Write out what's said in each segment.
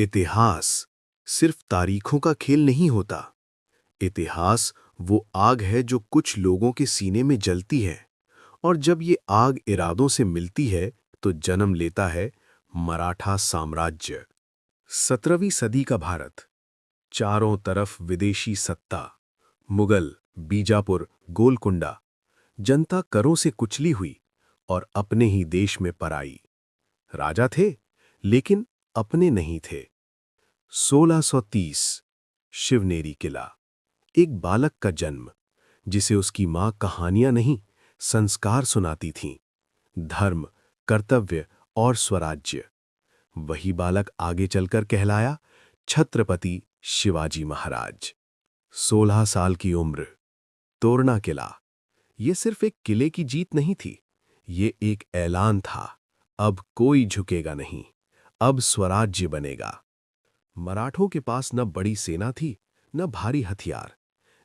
इतिहास सिर्फ तारीखों का खेल नहीं होता। इतिहास वो आग है जो कुछ लोगों के सीने में जलती है, और जब ये आग इरादों से मिलती है तो जन्म लेता है मराठा साम्राज्य। 17वीं सदी का भारत, चारों तरफ विदेशी सत्ता, मुगल, बीजापुर, गोलकुंडा। जनता करों से कुचली हुई और अपने ही देश में पराई। राजा थे, लेकिन अपने नहीं थे। 1630 शिवनेरी किला, एक बालक का जन्म, जिसे उसकी मां कहानियां नहीं, संस्कार सुनाती थीं। धर्म, कर्तव्य और स्वराज्य। वही बालक आगे चलकर कहलाया छत्रपति शिवाजी महाराज। 16 साल की उम्र, तोरना किला। ये सिर्फ एक किले की जीत नहीं थी, ये एक ऐलान था, अब कोई झुकेगा नहीं, अब स्वराज्य बनेगा। मराठों के पास न बड़ी सेना थी, न भारी हथियार,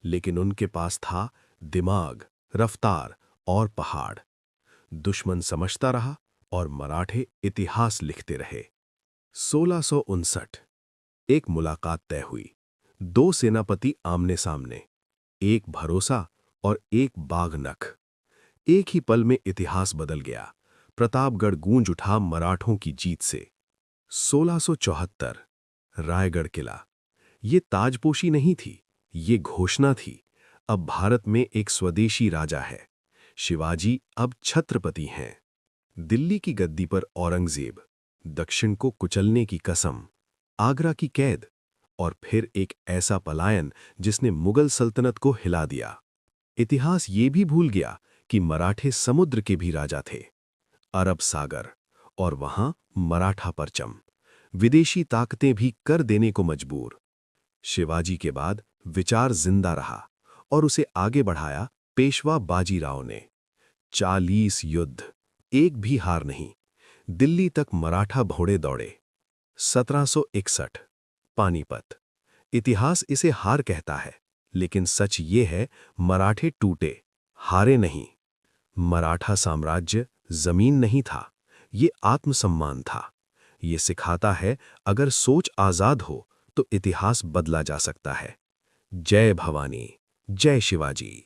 लेकिन उनके पास था दिमाग, रफ्तार और पहाड़। दुश्मन समझता रहा और मराठे इतिहास लिखते रहे। 1659 एक मुलाकात तय हुई। दो सेनापति आमने सामने, एक भरोसा और एक बाघ नख। एक ही पल में इतिहास बदल गया। प्रतापगढ़ गूंज उठा मराठों की जीत से। 1674 रायगढ़ किला। ये ताजपोशी नहीं थी, ये घोषणा थी, अब भारत में एक स्वदेशी राजा है। शिवाजी अब छत्रपति हैं। दिल्ली की गद्दी पर औरंगजेब, दक्षिण को कुचलने की कसम, आगरा की कैद, और फिर एक ऐसा पलायन जिसने मुगल सल्तनत को हिला दिया। इतिहास ये भी भूल गया कि मराठे समुद्र के भी राजा थे। अरब सागर, और वहां मराठा परचम। विदेशी ताकतें भी कर देने को मजबूर। शिवाजी के बाद विचार जिंदा रहा और उसे आगे बढ़ाया पेशवा बाजीराव ने। 40 युद्ध, एक भी हार नहीं। दिल्ली तक मराठा घोड़े दौड़े। 1761 पानीपत। इतिहास इसे हार कहता है, लेकिन सच ये है, मराठे टूटे, हारे नहीं। मराठा साम्राज्य जमीन नहीं था, ये आत्मसम्मान था। ये सिखाता है, अगर सोच आजाद हो तो इतिहास बदला जा सकता है। जय भवानी, जय शिवाजी।